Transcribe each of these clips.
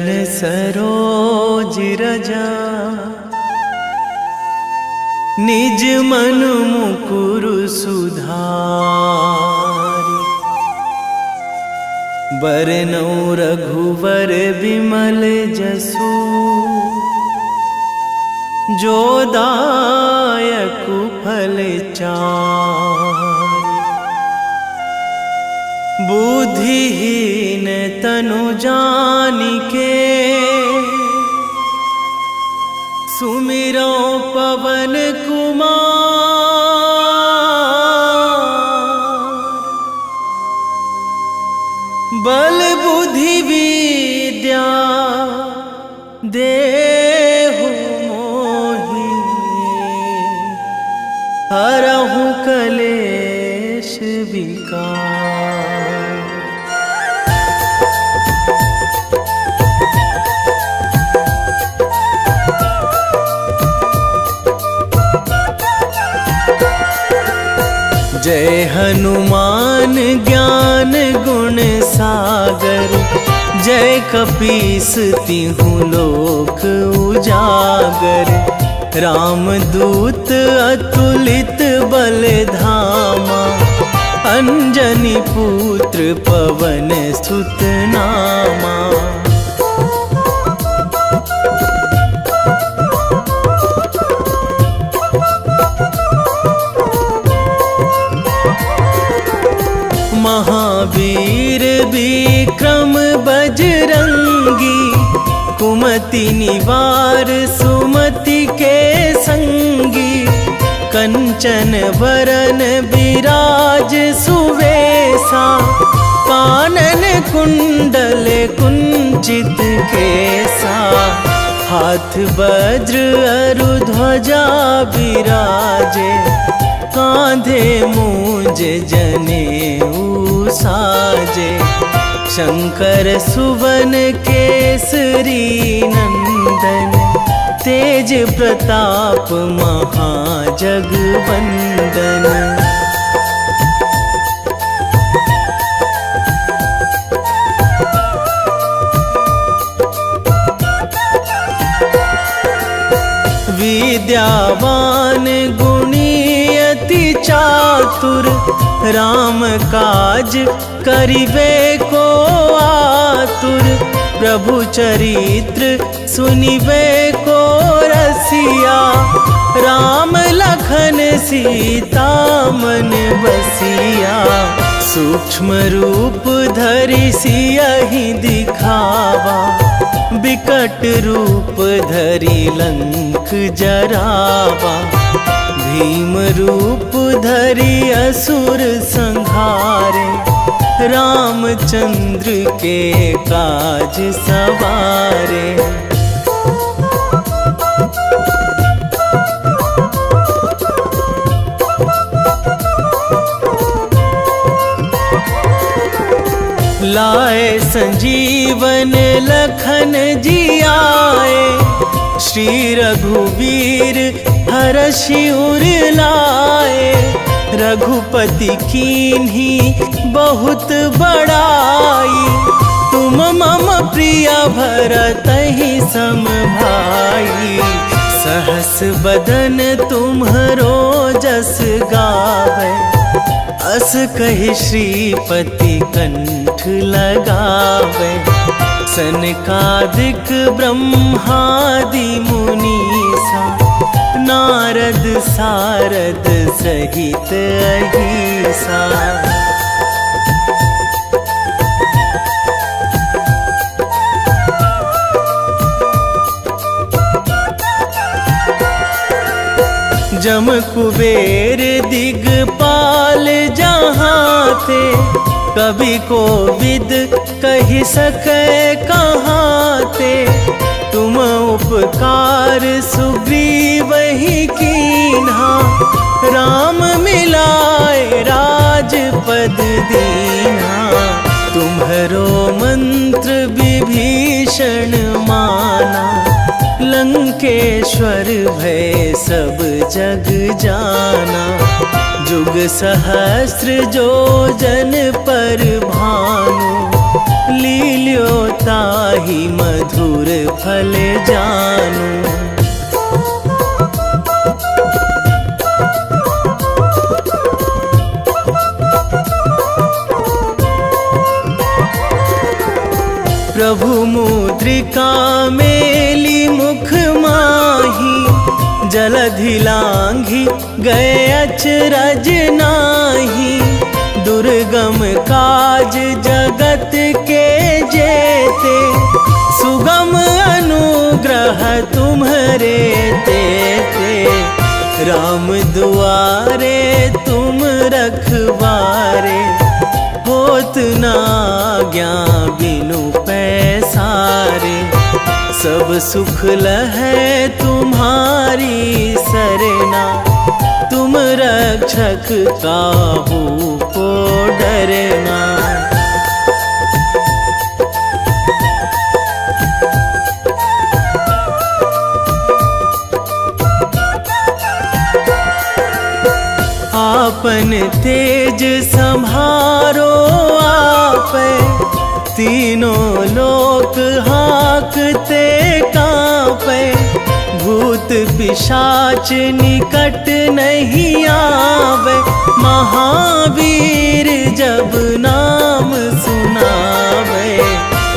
चरण सरोज रजा, निज मन मुकुर सुधारि। बरनौ रघुवर बिमल जसु, जो दायक फल चारि। बुद्धिहीन तनु जानिके, सुमिरो पवन कुमार। बल बुद्धि विद्या देहु मोहि, हरहु कलेश विकार। जय हनुमान ज्ञान गुण सागर, जय कपीस तिहु लोक उजागर। रामदूत अतुलित बल धामा, अंजनी पुत्र पवन सुत नामा। महावीर विक्रम बजरंगी, कुमति निवार सुमति के संगी। कंचन वरन विराज सुवेशा, कानन कुंडल कुंचित केसा। हाथ वज्र अरु ध्वजा बिराजे, कांधे मूंज जनेऊ साजे। शंकर सुवन केसरी नंदन, तेज प्रताप महाजगवंदन। विद्यावान गुणी अति चातुर, राम काज करिबे को आतुर। प्रभु चरित्र सुनिबे को रसिया, राम लखन सीता मन बसिया। सूक्ष्म रूप धरि सियहि दिखावा, बिकट रूप धरि लंक जरावा। भीम रूप धरि असुर संहारे, रामचंद्र के काज सवारे। लाए संजीवन लखन जियाए, श्री रघुवीर हरषि उर लाए। रघुपति कीन्ही बहुत बड़ाई, तुम मम प्रिय भरतहि सम भाई। सहस बदन तुम्हरो जस गावै, अस कहि श्रीपति कंठ लगावै। सनकादिक ब्रह्मादि मुनीसा, नारद सारद सहित अहिसा। जम कुबेर दिगपाल जहाँ थे, कवि कोविद कहि सकै कहाँ ते। तुम उपकार सुग्रीवहि कीन्हा, राम मिलाए राजपद दीन्हा। तुम्हरो मंत्र विभीषण माना, लंकेश्वर भय सब जग जाना। जुग सहस्र जो जन पर भानु, लील्यो ताहि मधुर फल जानू। प्रभु मुद्रिका मेली मुख माही, जलधि लांघी गए अचरज नाही। दुर्गम काज जगत के जेते, सुगम अनुग्रह तुम्हरे तेते। राम दुआरे तुम रखवारे, होत न आज्ञा बिनु पैसारे। सब सुख लहै तुम्हारी सरना, तुम रक्षक काहू को डरना। आपन तेज संभारो आपै, तीनों लोक हाँकते कांपै। भूत पिशाच निकट नहीं आवे, महावीर जब नाम सुनावे।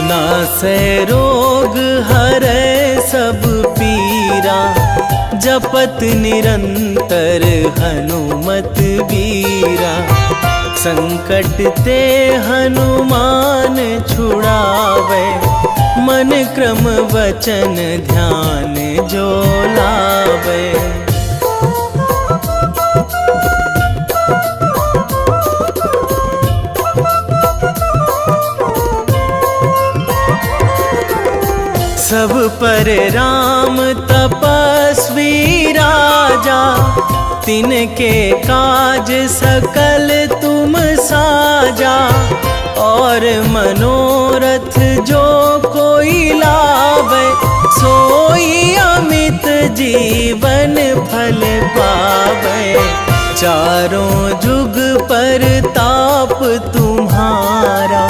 नासै रोग हरै सब पीरा, जपत निरंतर हनुमत बीरा। संकट ते हनुमान छुड़ावे, मन क्रम वचन ध्यान जो लावे। सब पर राम तपस्वी राजा, तिनके काज सकल तुम साजा। और मनोरथ जो कोई लावे, सोई अमित जीवन फल पावे। चारों जुग पर ताप तुम्हारा,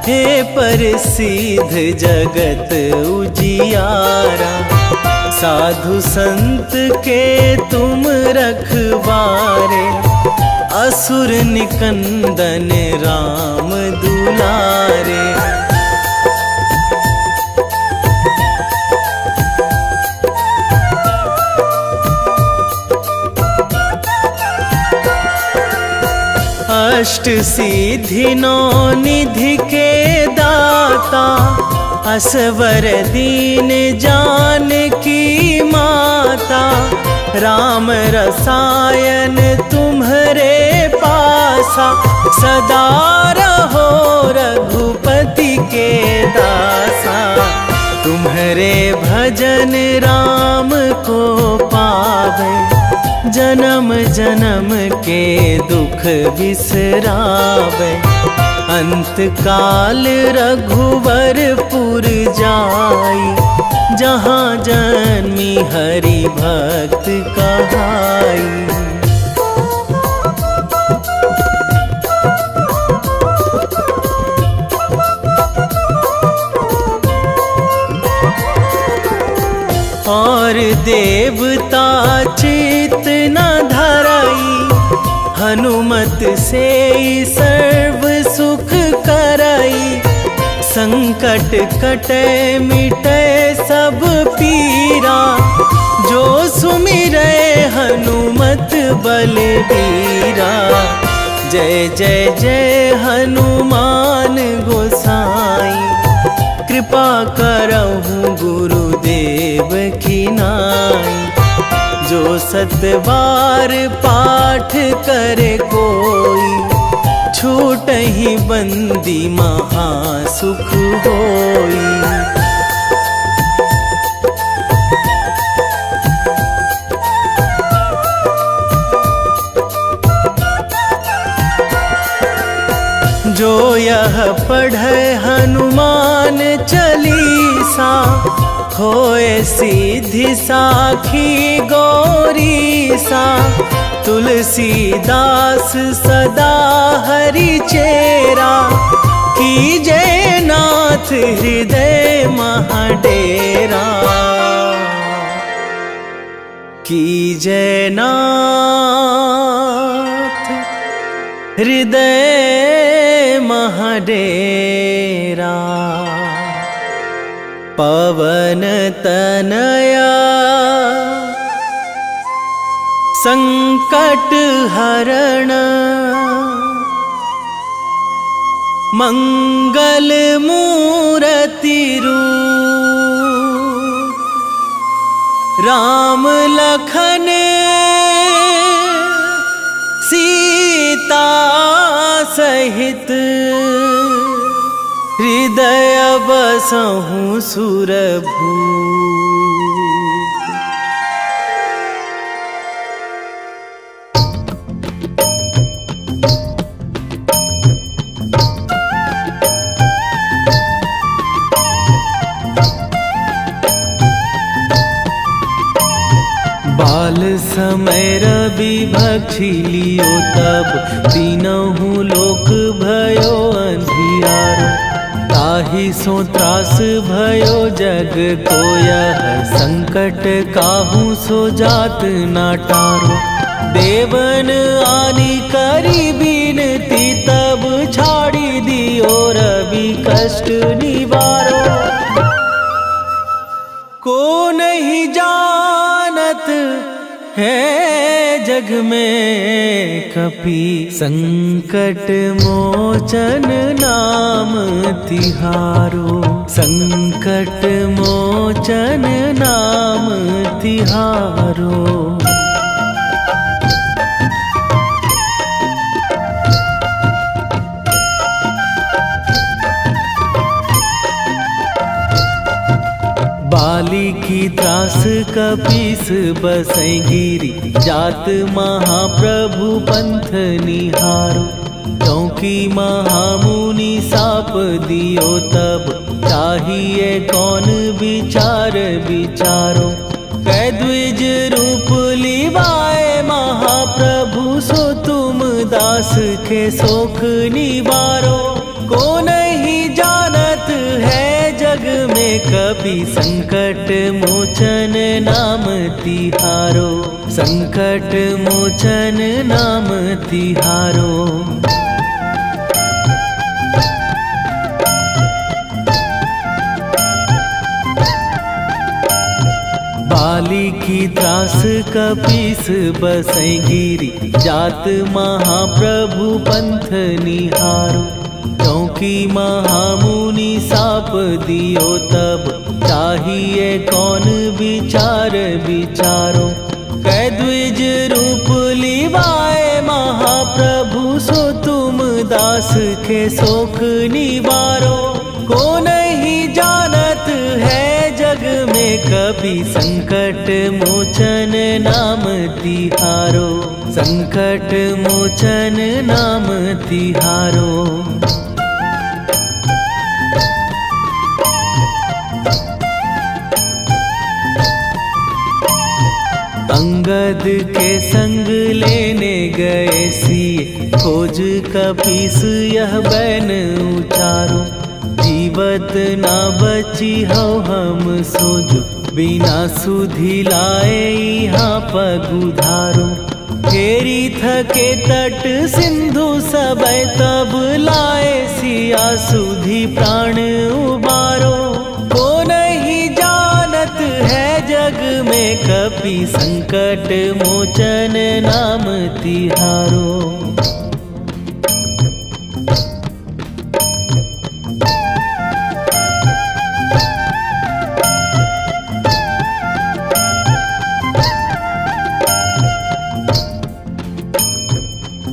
हे प्रसिद्ध जगत उजियारा। साधु संत के तुम रखवारे, असुर निकंदन राम दुलारे। अष्ट सिद्धि नौ निधि के दाता, असवर दीन जानकी माता। राम रसायन तुम्हरे पासा, सदा रहो रघुपति के दासा। तुम्हरे भजन राम को पावे, जन्म जन्म के दुख बिसरावे। अंत काल रघुवरपुर जाई, जहाँ जन्मी हरि भक्त कहाई। और देवता चित न धराई, हनुमत से सर्व सुख कराई। संकट कटे मिटे सब पीरा, जो सुमिरै हनुमत बलबीरा। जय जय जय हनुमान गोसाई, कृपा करहु गुरुदेव की नाई। जो सतबार पाठ करे कोई, छूटहि बंदी महासुख होई। जो यह पढ़े हनुमान चालीसा, होए सीधी साखी गौरीसा। तुलसीदास सदा हरि चेरा, कीजे नाथ हृदय महाडेरा, कीजे नाथ हृदय महाडेरा। पवन तनया संकट हरण, मंगल मूर्ति रूप, राम लखन सीता सहित, हृदय बसहु सुरभूप। बाल समय रवि भक्षी लियो तब, तीनहु लोक भयो अंधियारो। ताहि सो त्रास भयो जग को यह, संकट काहू सो जात ना टारो। देवन आनी करी बिनती तब, छाड़ी दियो रवि कष्ट निवारो। को नहीं जानत है जग में कपि, संकट मोचन नाम तिहारो। संकट मोचन नाम तिहारो। बाली की त्रास कपीस बसै गिरी, जात महाप्रभु पंथ निहारो। क्योंकि महामुनि साप दियो तब, चाहिए कौन विचार विचारो। कै द्विज रूप लिवाए महाप्रभु, सो तुम दास के शोक निवारो। को नहीं जानत है जग में कपि, संकट मोचन नाम तिहारो। संकट मोचन नाम तिहारो। बाली की त्रास कपीस बसै गिरी, जात महाप्रभु पंथ निहारो। क्योंकि महामुनि साप दियो तब, चाहिए कौन विचार विचारो। कै द्विज रूप लिवाए महाप्रभु, सो तुम दास के शोक निवारो। को नहीं जानत है जग में कपि, संकट मोचन नाम तिहारो। संकट मोचन नाम तिहारो। अंगद के संग लेने गए सिए, खोज कपीस यह बैन उचारो। जीवत ना बची हो हम सोजो, बिना सुधि लाए यहाँ पगुधारो। घेरी थके तट सिंधु सबय, तब लाए सिया सुधि प्राण उबारो। को नहीं जानत है जग में कपि, संकट मोचन नाम तिहारो।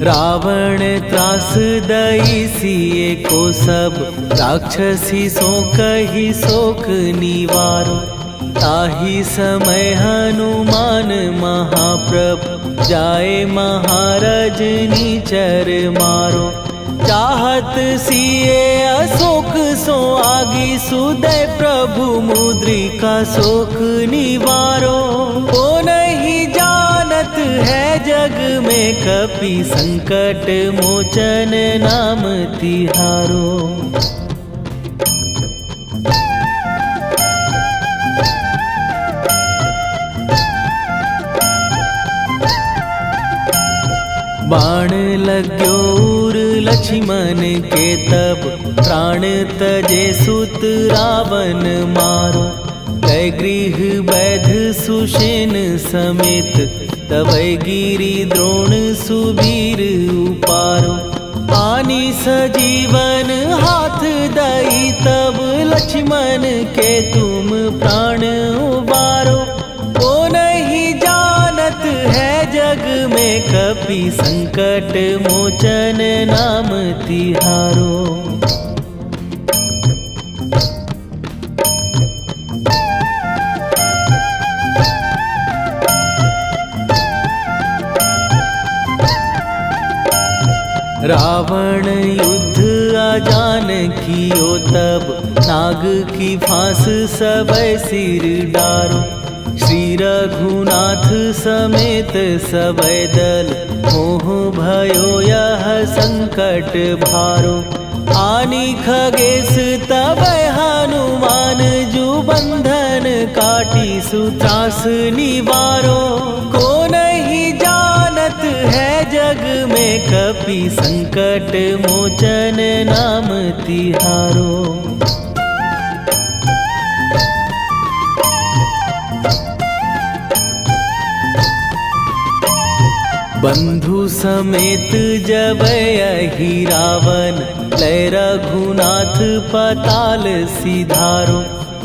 रावण त्रास दई सिए को सब, राक्षसी सो कही शोक निवारो। ताहि समय हनुमान महाप्रभु, जाए महाराज नीचर मारो। चाहत सिए अशोक सो आगी, सुदय प्रभु मुद्रिका शोक निवारो। को नहीं जानत है जग में कपि संकट मोचन नाम तिहारो। बाण लग्यो उर लक्ष्मण के तब, प्राण तजे सुत रावण मारो। कै गृह वैध सुषेण समेत, तबै गिरि द्रोण सुबीर उपारो। आनी सजीवन हाथ दई तब, लक्ष्मण के तुम प्राण उबारो। ओ नहीं जानत है जग में, कपि संकट मोचन नाम तिहारो। रावण युद्ध आजान कियो तब, नाग की फांस सबै सिर डारो। श्री रघुनाथ समेत सबै दल, मोह भयो यह संकट भारो। आनी खगेश तबै हनुमान, जु बंधन काटी सुत्रास निवारो। को नहीं जानत है जग में, कपि संकट मोचन नाम तिहारो। बंधु समेत जबै अहि रावण, लै रघुनाथ पताल सिधारो।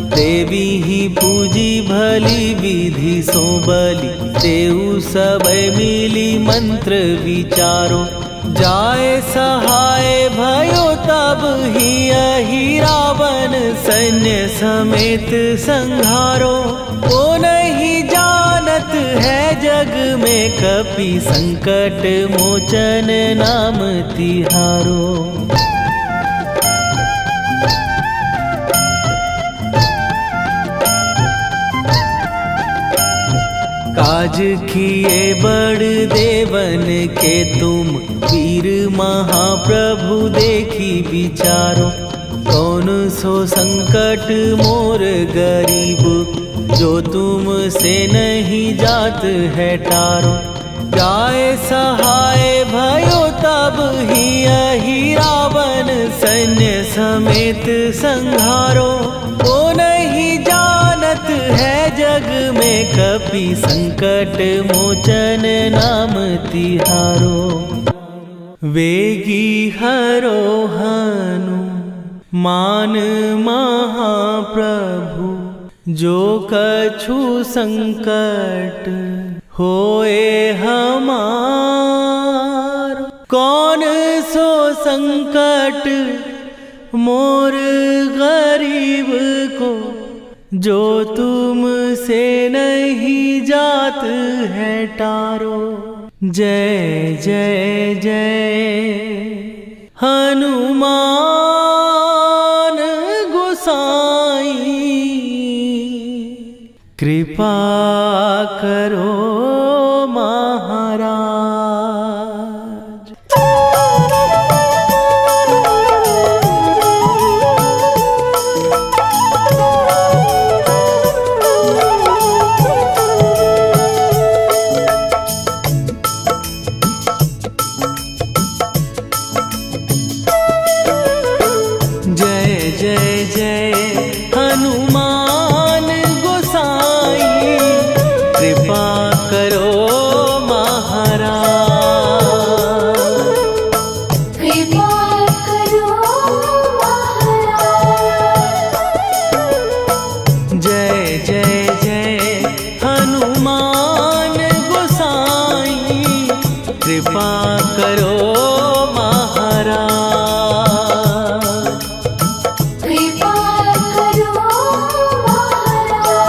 देवी ही पूजी भली विधि सो बलि, तेउ सबै मिली मंत्र विचारो। जाए सहाय भयो तब ही अहि रावण, सैन्य समेत संहारो। ओ नहीं जानत है जग में, कपि संकट मोचन नाम तिहारो। काज किए बड़ देवन के तुम, वीर महाप्रभु देखी विचारो। कौन सो संकट मोर गरीब, जो तुम से नहीं जात है टारो। जाए सहाय भयो तब ही अहि रावण, सैन्य समेत संहारो। ओ नहीं जानत है जग में, कपि संकट मोचन नाम तिहारो। वेगी हरो हनु मान महाप्रभु, जो कछु संकट होए हमार। कौन सो संकट मोर गरीब को, जो तुम से नहीं जात है टारो। जय जय जय हनुमान गोसाई, कृपा करो महाराज। जय जय जय हनुमान गोसाई, कृपा करो महाराज। कृपा करो महाराज। जय जय जय हनुमान गोसाई, कृपा करो महाराज। कृपा करो महाराज।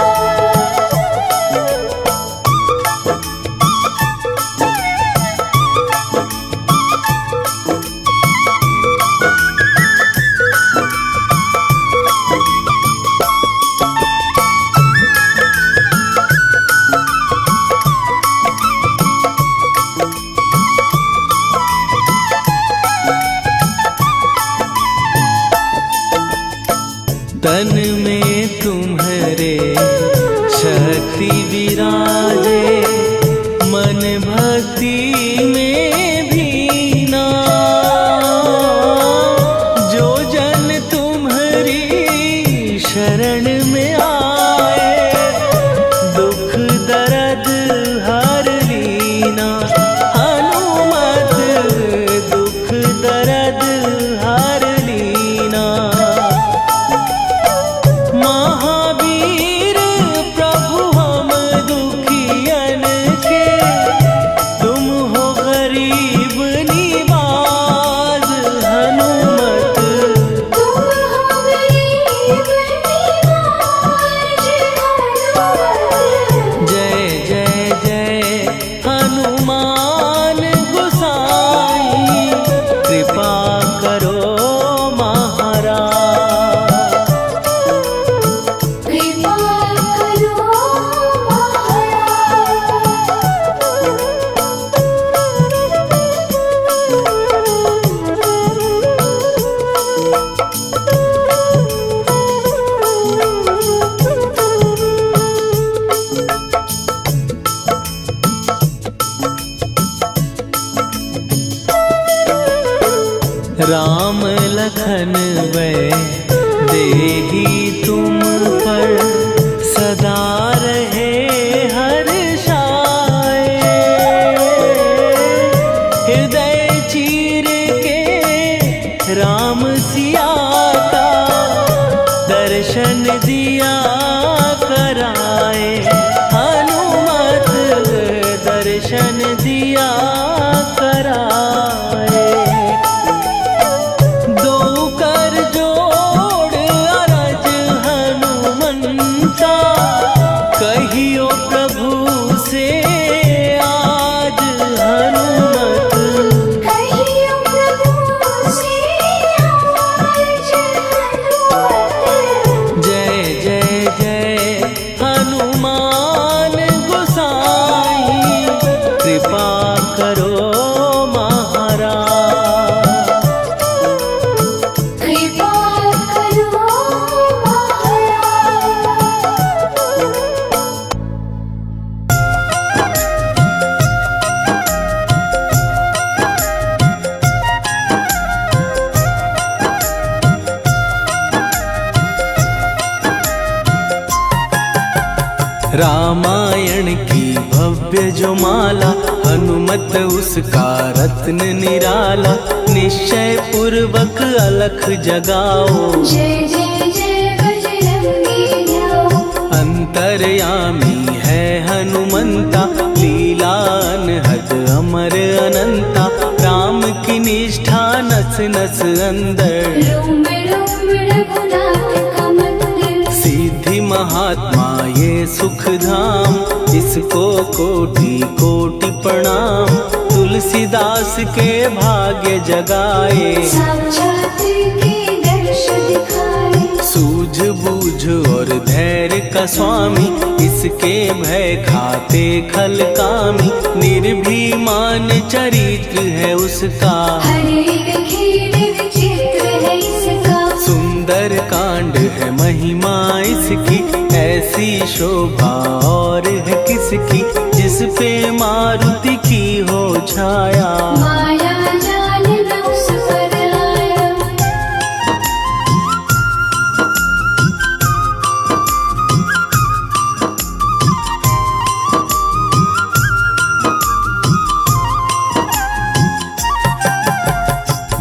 रामायण की भव्य जो माला, हनुमत उसका रत्न निराला। निश्चय पूर्वक अलख जगाओ, जय जय जय बजरंगी जाओ। अंतर्यामी है हनुमंता, लीला अनहद अमर अनंता। राम की निष्ठा नस नस अंदर, रोम रोम रघुनाथ का मंदिर। सिद्धि महात्मा ये सुख धाम, इसको कोटि कोटि प्रणाम। तुलसीदास के भाग्य जगाए, साक्षात के दर्श दिखाए। सूझ बूझ और धैर्य का स्वामी, इसके भय खाते खल कामी। निर्भीमान चरित्र है उसका, हर एक खेल विचित्र है इसका। सुंदर कांड है महिमा इसकी। ऐसी शोभा और है किसकी, जिस पे मारुति की हो छाया। माया जाल न उस पर आया।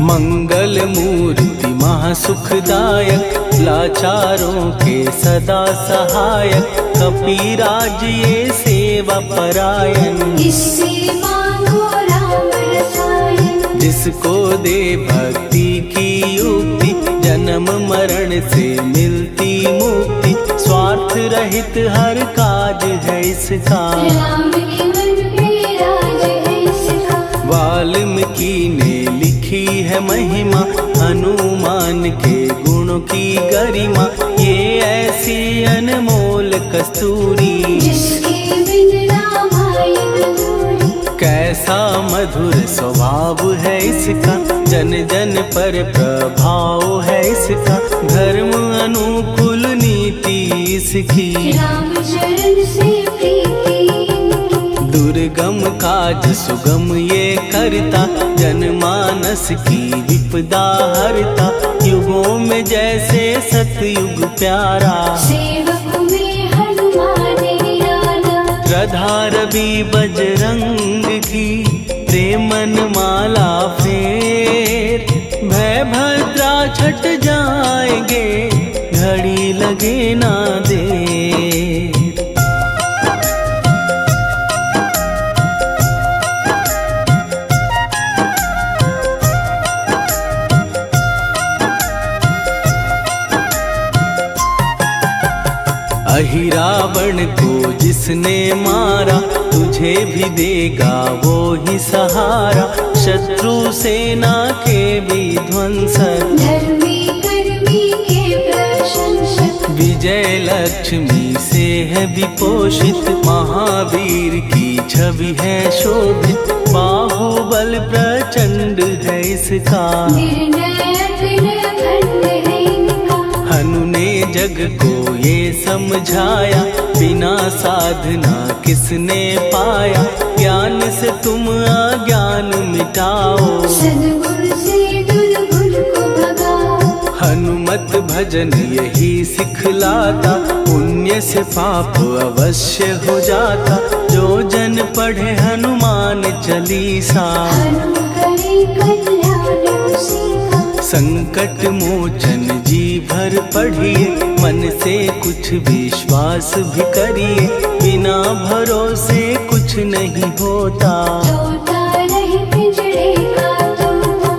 मंगल मूर्ति महासुखदायक, लाचारों के सदा सहायक। कपीराज ये सेवा परायण, इससे मांगो राम रसायन। जिसको दे भक्ति की युक्ति, जन्म मरण से मिलती मुक्ति। स्वार्थ रहित हर काज है इसका, राम के मन पे राज है इसका। वाल्मीकि ने लिखी है महिमा, हनुमान के गुणों की गरिमा। ये ऐसी अनमोल कस्तूरी, जिसके बिन रामायण अधूरी। कैसा मधुर स्वभाव है इसका, जन जन पर प्रभाव है इसका। धर्म अनुकूल नीति इसकी, राम चरण से प्रीति इनकी। दुर्गम काज सुगम ये करता, जनमानस की विपदा हरता। युगों में जैसे सतयुग प्यारा, सेवक में हनुमान निराला। श्रद्धा रवि बजरंग की, प्रेमन माला फेर। भय भद्रा छट जाएंगे, घड़ी लगे ना देर। अहिरावण को जिसने मारा, तुझे भी देगा वो ही सहारा। शत्रु सेना के विध्वंसक, धर्मी कर्मी के प्रशंसक। विजय लक्ष्मी से है विपोषित। महावीर की छवि है शोभित, बाहुबल प्रचंड है इसका। निर्णय अखंड है इनका। हनु ने जग को ये समझाया, बिना साधना किसने पाया। ज्ञान से तुम अज्ञान मिटाओ, सद्गुण से दुर्गुण को भगाओ। हनुमत भजन यही सिखलाता, पुण्य से पाप अवश्य हो जाता। जो जन पढ़े हनुमान चालीसा, हनु करे कल्याण उसी का। संकट मोचन जी भर पढ़िए, मन से कुछ विश्वास भी करिए। बिना भरोसे कुछ नहीं होता, तोता रहे पिंजड़े का तोता।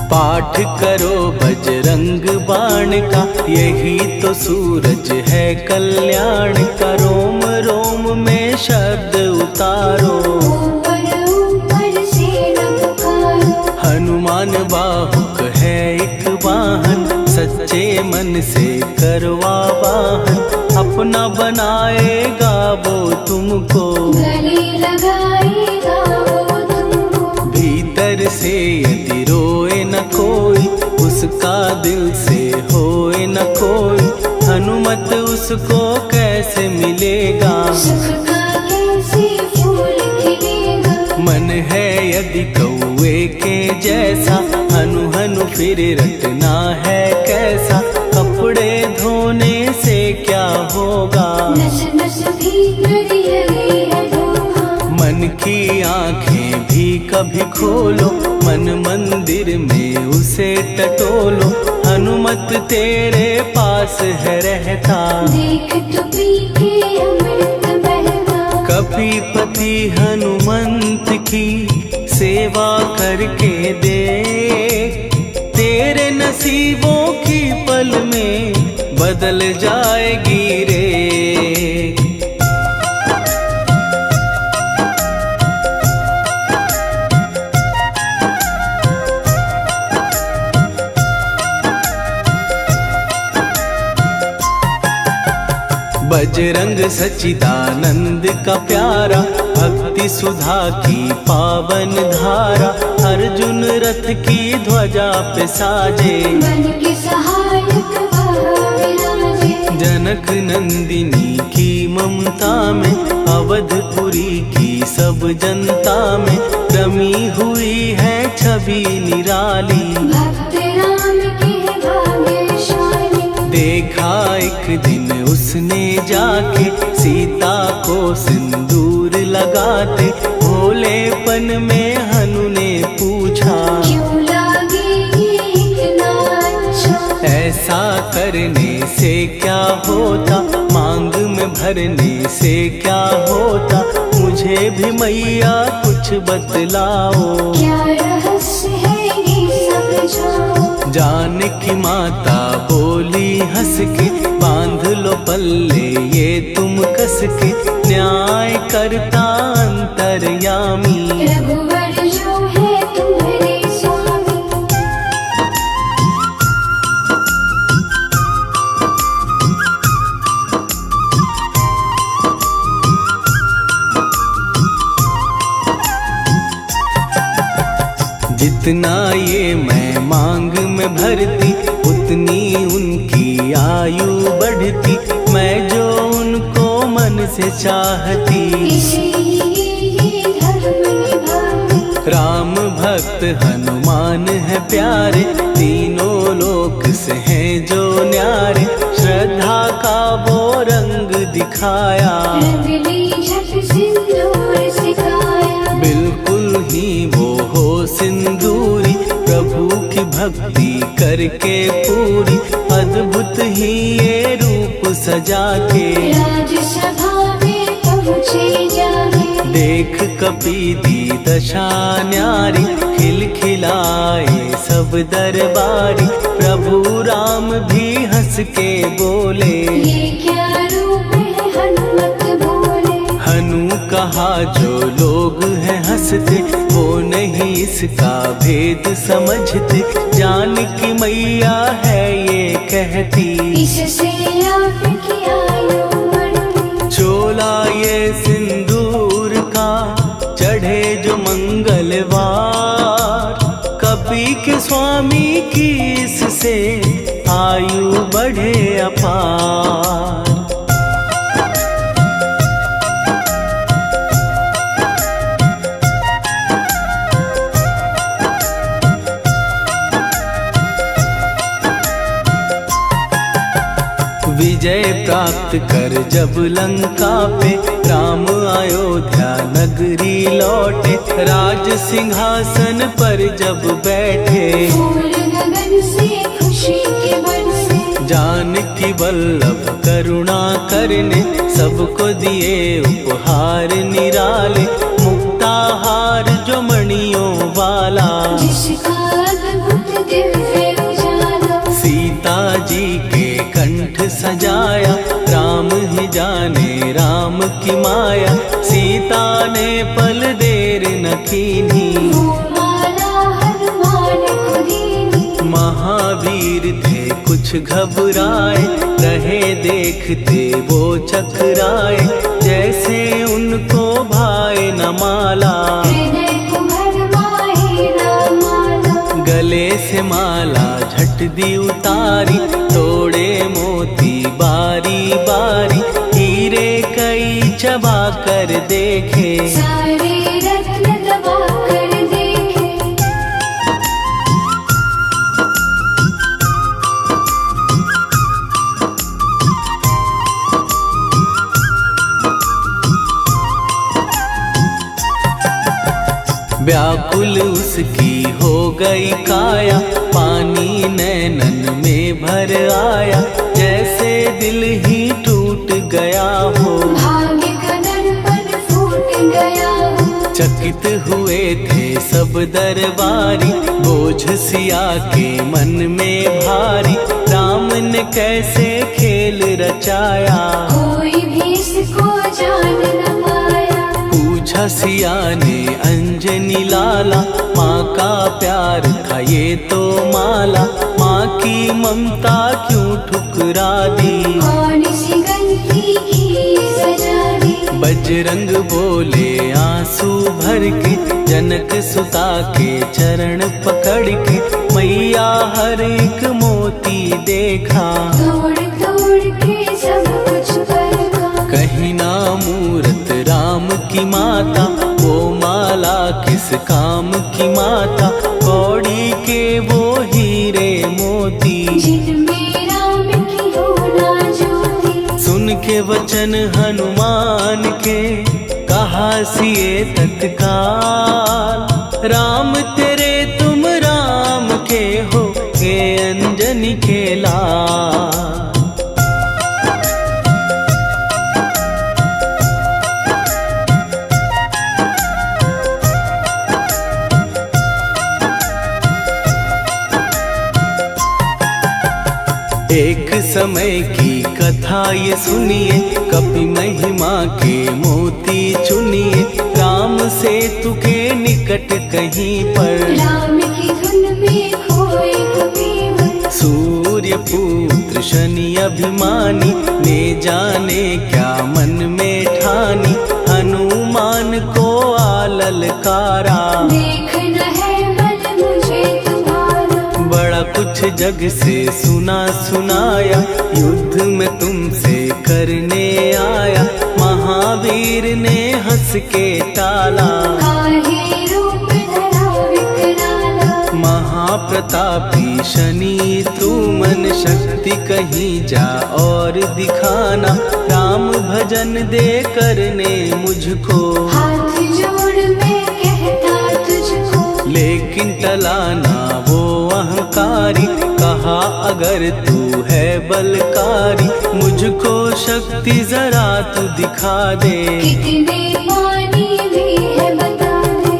पाठ करो बजरंग बाण का, यही तो सूरज है कल्याण का। रोम रोम में शब्द उतारो, ऊपर ऊपर से न पुकारो। हनुमान बाहुक है एक वाहन, सच्चे मन से करवा वाहन। अपना बनाएगा वो तुमको, गले लगाएगा वो तुमको। भीतर से यदि रोए न कोई, उसका दिल से होए न कोई। हनुमत उसको कैसे मिलेगा, सुख का कैसे यदि कौए के जैसा हनु हनु फिर रटना है कैसा, कपड़े धोने से क्या होगा, नस नस भीतर यही है धोखा। मन की आंखें भी कभी खोलो, मन मंदिर में उसे टटोलो, हनुमत तेरे पास है रहता, देख तो पी के अमृत बहता। कपीपति हनुमंत की सेवा करके देख, तेरे नसीबों की पल में बदल जाएगी रे। बजरंग सच्चिदानंद का प्यारा, भक्ति सुधा की पावन धारा, अर्जुन रथ की ध्वजा पे साजे, बन के सहायक वह विराजे। जनक नंदिनी की ममता में, अवधपुरी की सब जनता में, रमी हुई है छवि निराली, भक्त राम के भाग्यशाली। देखा एक दिन उसने जाके सीता को सिंदूर लगाते, भोलेपन में हनु ने पूछा, क्यों लागे ये इतना अच्छा। ऐसा करने से क्या होता, मांग में भरने से क्या होता, मुझे भी मैया कुछ बतलाओ, क्या रहस्य है ये समझाओ। जानकी माता बोली हंस के, बांध लो पल्ले ये तुम कस के, न्याय करता अंतर्यामी, रघुवर जो है तुम्हारे स्वामी। जितना ये मैं मांग में भरती, उतनी उनकी आयु बढ़ती, मैं जो उनको मन से चाहती, इसीलिए धर्म निभाती। राम भक्त हनुमान है प्यारे, तीनों लोक से हैं जो न्यारे, श्रद्धा का वो रंग दिखाया, रंग ली झट सिंदूर सिखाया। बिल्कुल ही वो हो सिंदूरी, प्रभु की भक्ति करके पूरी, अद्भुत ही ये रूप सजा के, राजसभा में पहुँचे जाके। देख कपी दी दशा न्यारी, खिलखिलाए सब दरबारी, प्रभु राम भी हंस के बोले, ये क्या रूप है हनुमत बोले। हनु कहा जो लोग हैं हंसते, वो नहीं इसका भेद समझते, जानकी मैया है ये कहती, इससे आपकी आयु बढ़ती। चोला ये सिंदूर का चढ़े जो मंगलवार, कपी के स्वामी की इससे आयु बढ़े अपार। विजय प्राप्त कर जब लंका पे, राम अयोध्या नगरी लौटे, राज सिंहासन पर जब बैठे, फूल गगन से खुशी के बरसे। जानकी वल्लभ करुणा करने, सबको दिए उपहार निराले, मुक्ताहार जो मणियों वाला, जिसका अद्भुत दिव्य उजाला। सीता जी के कंठ सजाया, राम ही जाने राम की माया, सीता ने पल देर न कीन्ही, वो माला हनुमान को दीनी। महावीर थे कुछ घबराए, रहे देखते वो चकराए, जैसे उनको भाए न माला, हृदय को भरमाए रामाला। गले से माला झट दी उतारी, तोड़े मोती बारी बारी, हीरे कई चबा कर देखे, सारे रत्न दबा कर दे। व्याकुल उसकी हो गई काया, पानी नैनन में भर आया, जैसे दिल ही टूट गया हो। भाग्य का दर्पण फूट गया हो। चकित हुए थे सब दरबारी, बोझ सिया के मन में भारी, राम ने कैसे खेल रचाया, कोई भी इसको जान न पाया। पूछा सिया ने अंजनी लाला, माँ का प्यार था ये तो माला, माँ की ममता क्यों ठुकरा दी, कौन सी गलती की सजा दी। बजरंग बोले आंसू भर के, जनक सुता के चरण पकड़ के, मैया हर एक मोती देखा, तोड़ तोड़ के सब कुछ परखा। कहीं ना मूरत राम की माता, वो माला किस काम की माता, कौड़ी के वो हीरे मोती, जिनमें राम की हो ना ज्योति। सुन के वचन हनुमान के, कहा सिए तत्काल, राम तेरे तुम राम के हो, हे अंजनी के लाल। एक समय की कथा ये सुनिए, कपि महिमा के मोती चुनिए, राम सेतु के निकट कहीं पर, राम की धुन में खोए कबीर। सूर्य पुत्र शनि अभिमानी, ने जाने क्या मन में ठानी, हनुमान को आललकारा, देखना है बल मुझे तुम्हारा। बड़ा कुछ जग से सुना सुनाया, युद्ध में तुमसे करने आया, महावीर ने हंस के टाला, काहे रूप धरा विकराला। महाप्रतापी शनि तू मन शक्ति कहीं जा और दिखाना, राम भजन दे करने मुझको, हाथ जोड़ मैं कहता तुझको। लेकिन टला ना वो अहंकारी, कहा अगर तू है बलकारी, मुझको शक्ति जरा तू दिखा दे, कितने पानी भी है बता दे।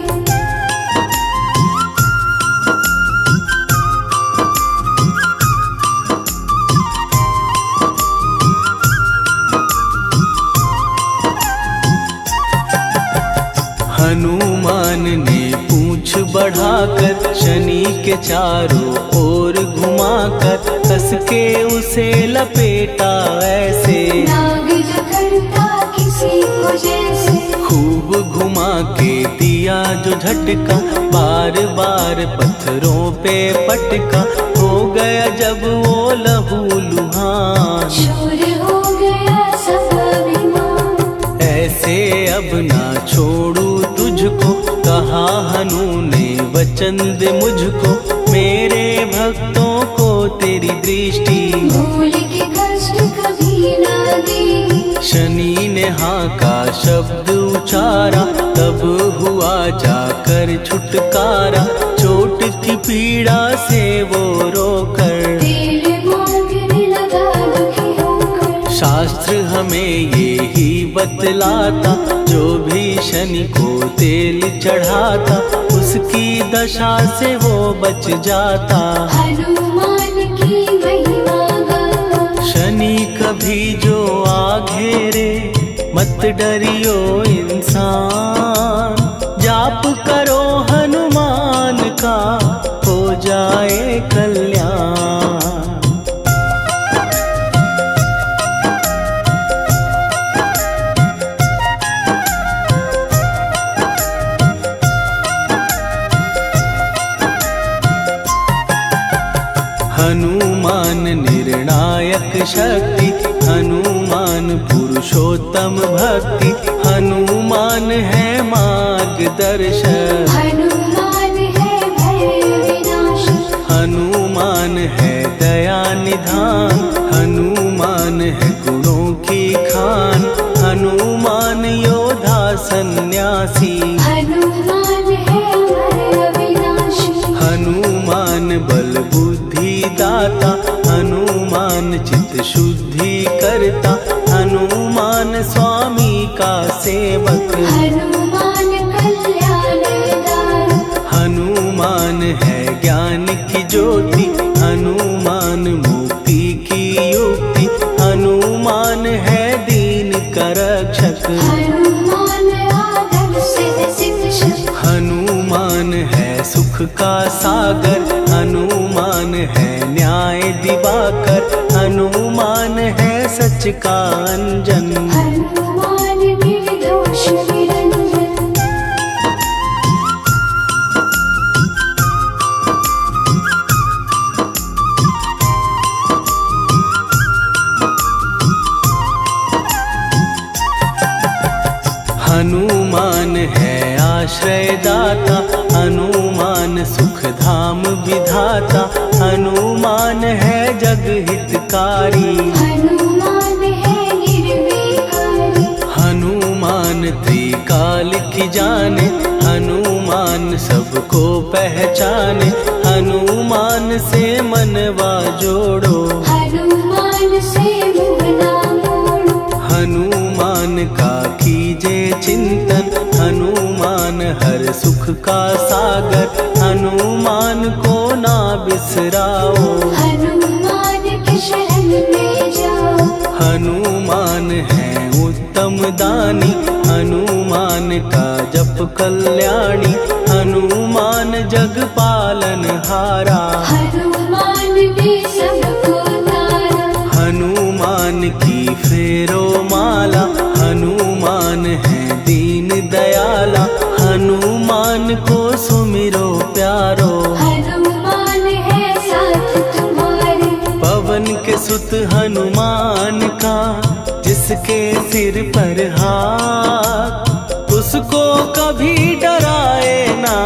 हनुमान ने पूंछ बढ़ाकर, शनि के चारों ओर घुमाकर, कस के उसे लपेटा ऐसे, नाग जो करता किसी को जैसे। खूब घुमा के दिया जो झटका, बार बार पत्थरों पे पटका, हो गया जब वो लहू लुहान, शूर हो गया सब अभिमान। ऐसे अब ना छोड़ू तुझको, कहा हनु ने वचन दे मुझको, मेरे भक्तों को तेरी दृष्टि, भूल के कष्ट कभी ना दी। शनि ने हाँ का शब्द उचारा, तब हुआ जाकर छुटकारा, चोट की पीड़ा से वो रोकर, तेल मांगने लगा दुखी होकर। शास्त्र हमें ये ही बतलाता, जो भी शनि को तेल चढ़ाता, उसकी दशा से वो बच जाता, हनुमान की महिमा गाता। शनि कभी जो आ घेरे, मत डरियो इंसान, जाप करो हनुमान का, हो जाए कल्याण। हनुमान निर्णायक शक्ति, हनुमान पुरुषोत्तम भक्ति, हनुमान है मार्गदर्शक, हनुमान है भय विनाशक। हनुमान है दया निधान, हनुमान है गुणों की खान, हनुमान योद्धा सन्यासी, हनुमान है बल बुद्धि दाता, हनुमान चित शुद्धि करता, हनुमान स्वामी का सेवक। हनुमान कल्याण दाता, हनुमान है ज्ञान की ज्योति, हनुमान मुक्ति की युक्ति, हनुमान है दीन का रक्षक। हनुमान आदर सिद्ध शिक्षक, हनुमान है सुख का सागर, हनुमान है न्याय दिवाकर, हनुमान है सच का अंजन। हनुमान निर्दोष निरंजन, हनुमान है आश्रय दाता, हनुमान सुख धाम विधाता, हनुमान है जग हितकारी। हनुमान है निर्विकारी, हनुमान त्रिकाल की जाने, हनुमान सबको पहचाने, हनुमान से मनवा जोड़ो। हनुमान से मुँह ना मोड़ो, हनुमान का कीजे चिंतन, हनुमान हर सुख का सागर, हनुमान को ना बिसराओ। हनुमान की शरण में जाओ। हनुमान है उत्तम दानी, हनुमान का जप कल्याणी, हनुमान जग पालन हारा। हनुमान ने सबको तारा, हनुमान की फेरो माला, हनुमान है दीन दयाला, हनुमान को सुमिरो प्यारो। हनुमान है साथ तुम्हारे, पवन के सुत हनुमान का, जिसके सिर पर हाथ, उसको कभी डराए ना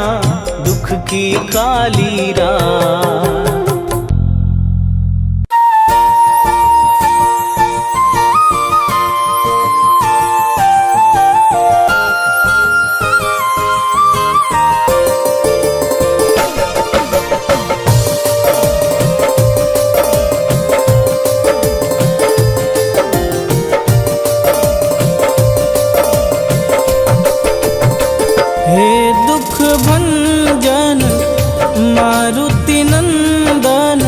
दुख की काली रात। हे दुख भंजन मारुति नंदन,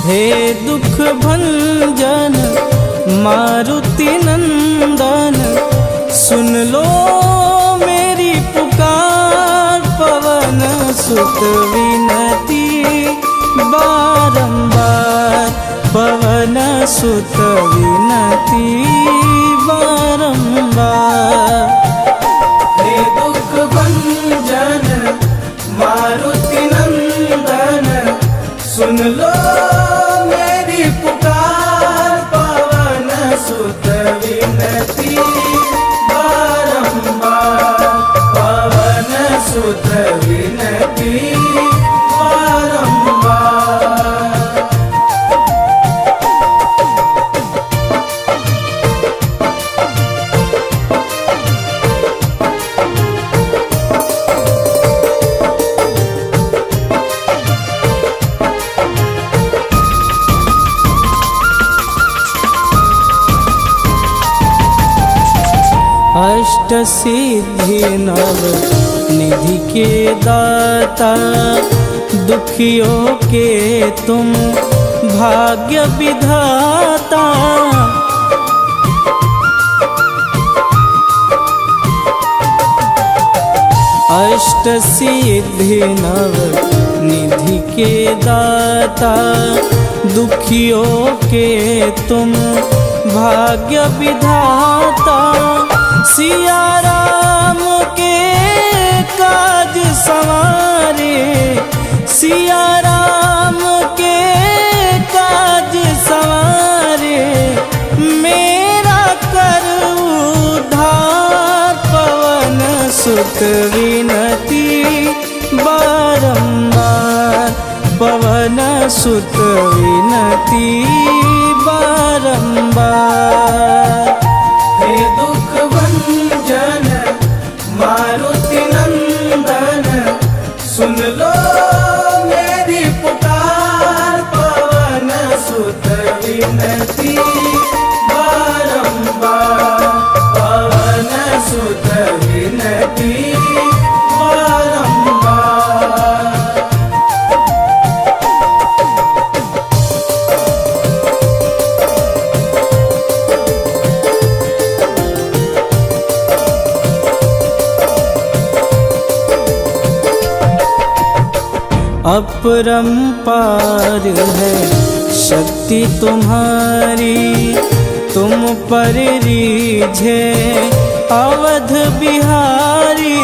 हे दुख भंजन मारुति नंदन, सुन लो मेरी पुकार, पवन सुत विनती बारंबार, पवन सुत विनती बारंबार। हे दुख भंजन मारुति नंदन, सुन लो मेरी पुकार, पवन सुत विनती बारंबार, पवन सुत विनती बारंबार। अष्ट सिद्धि नव निधि के दाता, दुखियों के तुम भाग्य विधाता। अष्ट सिद्धि नव निधि के दाता, दुखियों के तुम भाग्य विधाता। सिया राम के काज सवारे, सिया राम के काज सवारे, मेरा कर उद्धार, पवन सुत विनती बारंबार, पवन सुत विनती बारंबार। हे दुख भंजन मारुति नंदन, अपरंपार है शक्ति तुम्हारी, तुम पर रीझे अवध बिहारी।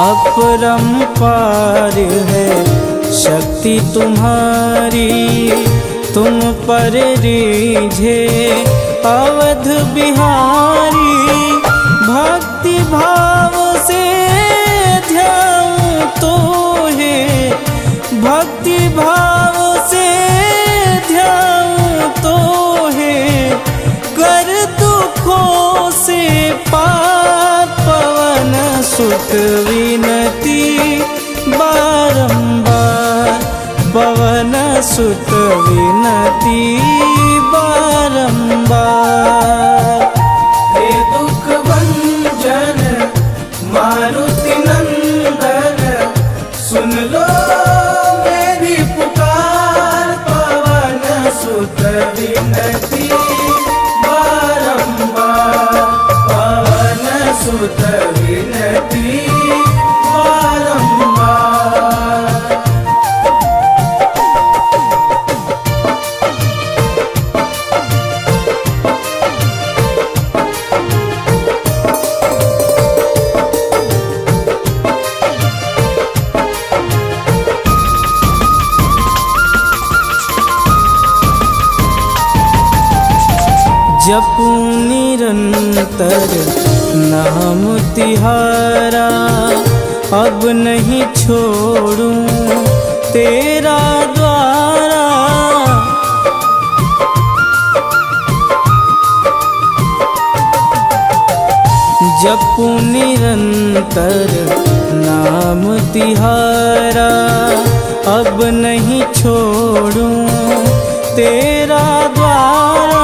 अपरंपार है शक्ति तुम्हारी, तुम पर रीझे अवध बिहारी। भक्ति भाव से ध्यान तो है, भक्ति भाव से ध्यान तो है, कर दुखों से पार पवन सुत विनती बारंबार, पवन सुत विनती बारंबार। हे दुख भंजन मारुति नंदन, सुन लो मेरी पुकार, पवन सुत विनती बारंबार, पवन सुत विनती बारंबार। जपू निरंतर नाम तिहारा, अब नहीं छोड़ूं तेरा द्वारा। जपू निरंतर नाम तिहारा, अब नहीं छोड़ूं तेरा द्वारा।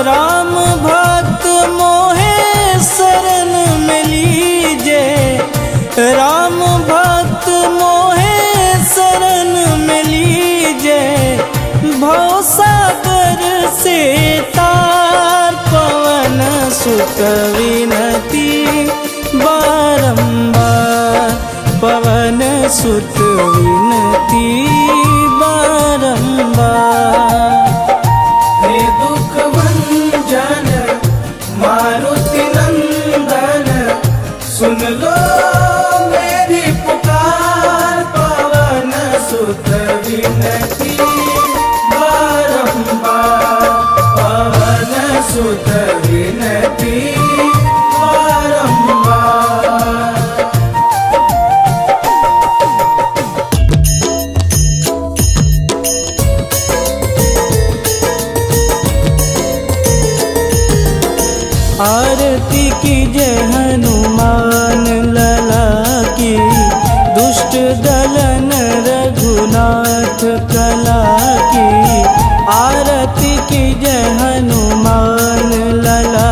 राम भक्त मोहे शरण में लीजे, राम भक्त मोहे शरण में लीजे। भवसागर से तार पवन सुत विनती बारंबार, पवन सुत विनती बारंबार। हे दुख भंजन मारुति नंदन, सुन लो मेरी पुकार, पवन सुत विनती बारंबार, पवन सुत विनती बारंबार। आरती की जय हनुमान लला की, दुष्ट दलन रघुनाथ कला की। आरती की जय हनुमान लला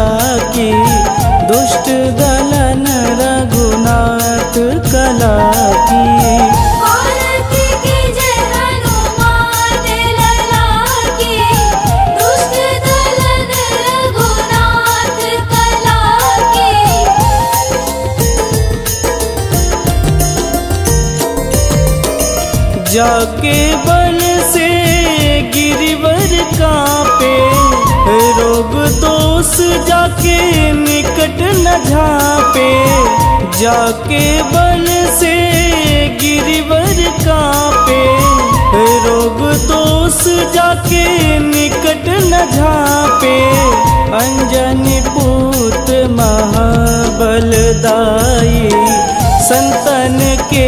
की, दुष्ट दलन रघुनाथ कला की। आरती की जय हनुमान लला की, दुष्ट दलन रघुनाथ कला की। जाके बल से गिरिवर कांपे, रोग दोष जाके निकट न झांपे। जाके बल से गिरिवर कांपे, रोग दोष जाके निकट न झांपे। अंजनी पूत महाबलदाई, संतन के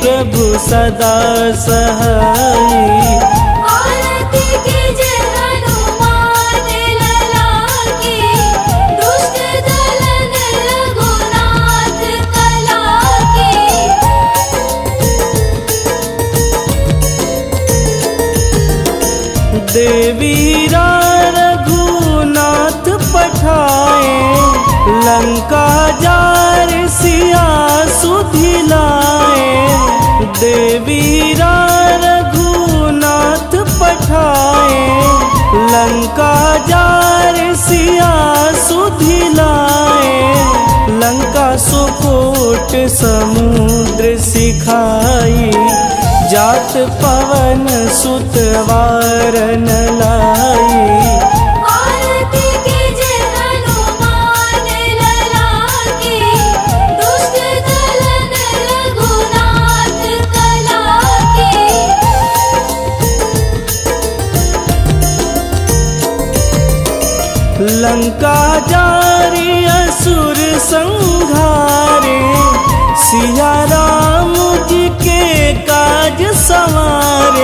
प्रभु सदा सहाई। आरती की जय हनुमान लला की, दुष्ट दलन रघुनाथ कला की। देवीरा रघुनाथ पठाए, लंका जार सिया सुधिलाए। देवीरा रघुनाथ पठाए, लंका जार सिया सुधिलाए, लंका सुकोट समुद्र सिखाई, जात पवन सुत वारन लाई। आरती कीजे हनुमान लला की, दुष्ट दलन रघुनाथ कला की। लंका जार